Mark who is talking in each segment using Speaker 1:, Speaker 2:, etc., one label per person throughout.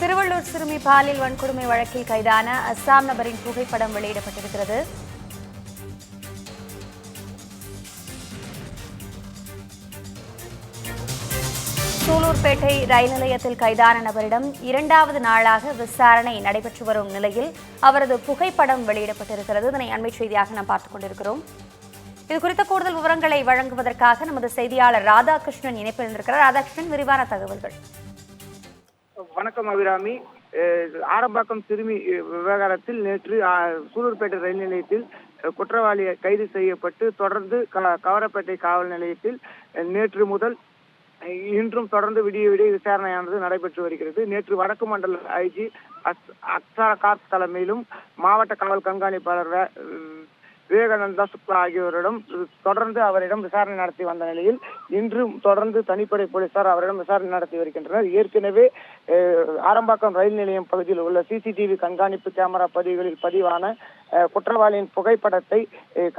Speaker 1: திருவள்ளூர் சிறுமி பாலியல் வன்கொடுமை வழக்கில் கைதான அஸ்ஸாம் நபரின் புகைப்படம் வெளியிடப்பட்டிருக்கிறது. சூலூர்பேட்டை ரயில் நிலையத்தில் கைதான நபரிடம் இரண்டாவது நாளாக விசாரணை நடைபெற்று வரும் நிலையில் அவரது புகைப்படம் வெளியிடப்பட்டிருக்கிறது. இதனை அண்மை செய்தியாக நாம் பார்த்துக் கொண்டிருக்கிறோம். இதுகுறித்த கூடுதல் விவரங்களை வழங்குவதற்காக நமது செய்தியாளர் ராதாகிருஷ்ணன் இணைப்பில் இருந்திருக்கிறார். ராதாகிருஷ்ணன், விரிவான தகவல்கள்.
Speaker 2: வணக்கம் அபிராமி. ஆரம்பாக்கம் சிறுமி விவகாரத்தில் நேற்று சூலூர்பேட்டை ரயில் நிலையத்தில் குற்றவாளி கைது செய்யப்பட்டு தொடர்ந்து கவரப்பேட்டை காவல் நிலையத்தில் நேற்று முதல் இன்றும் தொடர்ந்து விடிய விசாரணையானது நடைபெற்று வருகிறது. நேற்று வடக்கு மண்டல ஐஜி அக்ஷர் கார்க் தலைமையிலும் மாவட்ட காவல் கண்காணிப்பாளர் விவேகானந்தா சுக்லா ஆகியோரிடம் தொடர்ந்து அவரிடம் விசாரணை நடத்தி வந்த நிலையில் இன்றும் தொடர்ந்து தனிப்படை போலீசார் அவரிடம் விசாரணை நடத்தி வருகின்றனர். ஏற்கனவே ஆரம்பாக்கம் ரயில் நிலையம் பகுதியில் உள்ள சிசிடிவி கண்காணிப்பு கேமரா பதிவுகளில் பதிவான குற்றவாளியின் புகைப்படத்தை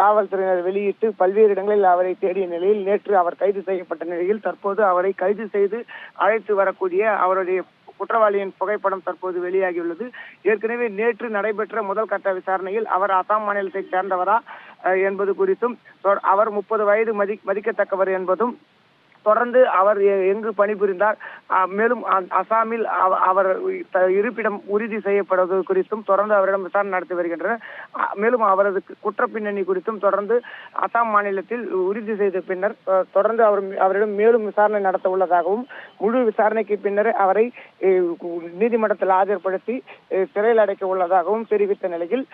Speaker 2: காவல்துறையினர் வெளியிட்டு பல்வேறு இடங்களில் அவரை தேடிய நிலையில் நேற்று அவர் கைது செய்யப்பட்ட நிலையில் தற்போது அவரை கைது செய்து அழைத்து வரக்கூடிய அவருடைய குற்றவாளியின் புகைப்படம் தற்போது வெளியாகியுள்ளது. ஏற்கனவே நேற்று நடைபெற்ற முதல் கட்ட விசாரணையில் அவர் அசாம் மாநிலத்தை சேர்ந்தவரா என்பது குறித்தும் அவர் 30 வயது மதிக்கத்தக்கவர் என்பதும் தொடர்ந்து அவர் எங்கு பணிபுரிந்தார், மேலும் அசாமில் அவர் இருப்பிடம் உறுதி செய்யப்படுவது குறித்தும் தொடர்ந்து அவரிடம் விசாரணை நடத்தி வருகின்றனர். மேலும் அவரது குற்ற பின்னணி குறித்தும் தொடர்ந்து அசாம் மாநிலத்தில் உறுதி செய்த பின்னர் தொடர்ந்து அவரிடம் மேலும் விசாரணை நடத்த உள்ளதாகவும் முழு விசாரணைக்கு பின்னர் அவரை நீதிமன்றத்தில் ஆஜர்படுத்தி சிறையில் அடைக்க உள்ளதாகவும் தெரிவித்த நிலையில்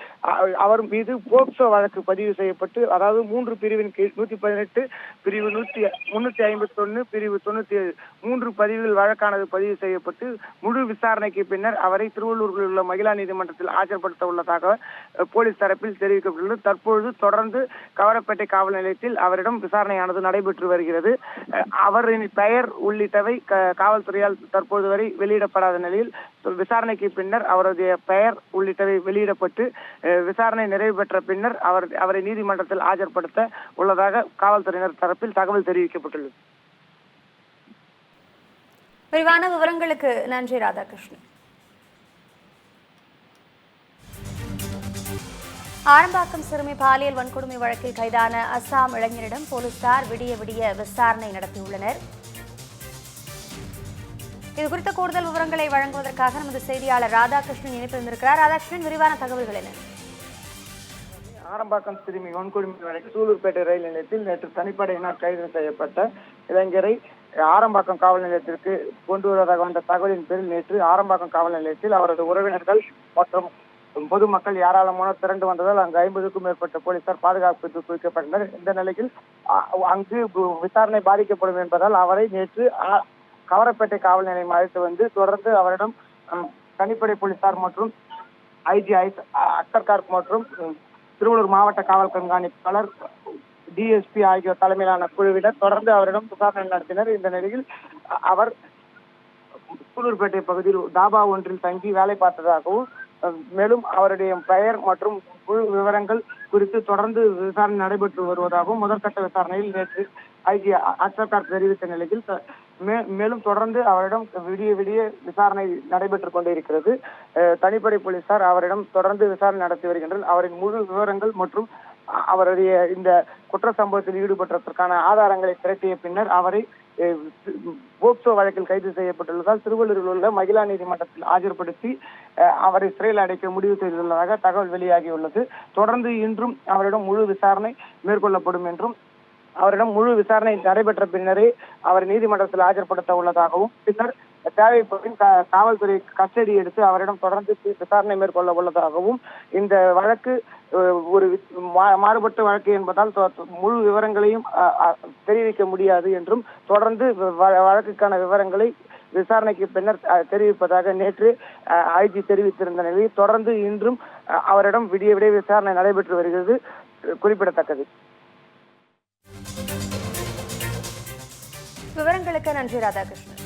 Speaker 2: அவர் மீது போக்சோ வழக்கு பதிவு செய்யப்பட்டு, அதாவது 3 பிரிவின் கீழ் 118 பிரிவு 351 பிரிவு 97 3 பதிவுகள் வழக்கானது பதிவு செய்யப்பட்டு முழு விசாரணைக்கு பின்னர் அவரை திருவள்ளூரில் உள்ள மகிழா நீதிமன்றத்தில் ஆஜர்படுத்த உள்ளதாக போலீஸ் தரப்பில் தெரிவிக்கப்பட்டுள்ளது. தற்பொழுது தொடர்ந்து கவரப்பேட்டை காவல் நிலையத்தில் அவரிடம் விசாரணையானது நடைபெற்று வருகிறது. அவரின் பெயர் உள்ளிட்டவை காவல்துறையால் தற்போது வரை வெளியிடப்படாத நிலையில் விசாரணைக்கு பின்னர் அவருடைய பெயர் உள்ளிட்டவை வெளியிடப்பட்டு விசாரணை நிறைவு பெற்ற பின்னர் அவரை நீதிமன்றத்தில் ஆஜர்படுத்த உள்ளதாக காவல்துறையினர் தரப்பில் தகவல் தெரிவிக்கப்பட்டுள்ளது.
Speaker 1: விரிவான விவரங்களுக்கு நன்றி ராதாகிருஷ்ணன். ஆரம்பாக்கம் சிறுமி பாலியல் வன்கொடுமை வழக்கில் கைதான அஸ்ஸாம் இளைஞரிடம் போலீசார் விடிய விசாரணை நடத்தியுள்ளனர். இதுகுறித்த கூடுதல் விவரங்களை வழங்குவதற்காக நமது செய்தியாளர் ராதாகிருஷ்ணன் இணைப்பில் இருந்திருக்கிறார். ராதாகிருஷ்ணன், விரிவான தகவல்கள் என்ன?
Speaker 2: ஆரம்பாக்கம் சிறுமி வன்கொடுமை வழக்கு சூலூர்பேட்டை ரயில் நிலையத்தில் நேற்று தனிப்படையினர் கைது செய்யப்பட்ட இளைஞரை ஆரம்பாக்கம் காவல் நிலையத்திற்கு கொண்டு வருவதாக வந்த தகவலின் பேரில் நேற்று ஆரம்பாக்கம் காவல் நிலையத்தில் அவரது உறவினர்கள் மற்றும் பொதுமக்கள் ஏராளமான திரண்டு வந்ததால் அங்கு 50க்கும் மேற்பட்ட போலீசார் பாதுகாப்பு குவிக்கப்பட்டனர். இந்த நிலையில் அங்கு விசாரணை பாதிக்கப்படும் என்பதால் அவரை நேற்று கவரப்பேட்டை காவல் நிலையம் அழைத்து வந்து தொடர்ந்து அவரிடம் தனிப்படை போலீசார் மற்றும் ஐஜி அக்ஷர் கார்க் மற்றும் திருவள்ளூர் மாவட்ட காவல் கண்காணிப்பாளர் டிஎஸ்பி ஆகியோர் தலைமையிலான குழுவினர் தொடர்ந்து அவரிடம் விசாரணை நடத்தினர். இந்த நிலையில் அவர் சூலூர்பேட்டை பகுதியில் தாபா ஒன்றில் தங்கி வேலை பார்த்ததாகவும் மேலும் அவருடைய பெயர் மற்றும் குழு விவரங்கள் குறித்து தொடர்ந்து விசாரணை நடைபெற்று வருவதாகவும் முதற்கட்ட விசாரணையில் நேற்று ஐஜி அக்ஷர் கார்க் தெரிவித்த நிலையில் மேலும் தொடர்ந்து அவரிடம் விடிய விசாரணை நடைபெற்றுக் கொண்டிருக்கிறது. தனிப்படை போலீசார் அவரிடம் தொடர்ந்து விசாரணை நடத்தி வருகின்றனர். அவரின் முழு விவரங்கள் மற்றும் அவருடைய இந்த குற்ற சம்பவத்தில் ஈடுபட்டதற்கான ஆதாரங்களை திரட்டிய பின்னர் அவரை போக்சோ வழக்கில் கைது செய்யப்பட்டுள்ளதால் திருவள்ளூரில் உள்ள மகிழா நீதிமன்றத்தில் ஆஜர்படுத்தி அவரை சிறையில் அடைக்க முடிவு செய்துள்ளதாக தகவல் வெளியாகியுள்ளது. தொடர்ந்து இன்றும் அவரிடம் முழு விசாரணை மேற்கொள்ளப்படும் என்றும் அவரிடம் முழு விசாரணை நடைபெற்ற பின்னரே அவர் நீதிமன்றத்தில் ஆஜர்படுத்த உள்ளதாகவும் பின்னர் தேவைப்படும் காவல்துறை கஸ்டடி எடுத்து அவரிடம் தொடர்ந்து விசாரணை மேற்கொள்ள உள்ளதாகவும் இந்த வழக்கு ஒரு மாறுபட்ட வழக்கு என்பதால் முழு விவரங்களையும் தெரிவிக்க முடியாது என்றும் தொடர்ந்து வழக்குக்கான விவரங்களை விசாரணைக்கு பின்னர் தெரிவிப்பதாக நேற்று ஐஜி தெரிவித்திருந்த நிலையில் தொடர்ந்து இன்றும் அவரிடம் விடிய விசாரணை நடைபெற்று வருகிறது குறிப்பிடத்தக்கது.
Speaker 1: விவரங்களுக்கு நன்றி ராதாகிருஷ்ணன்.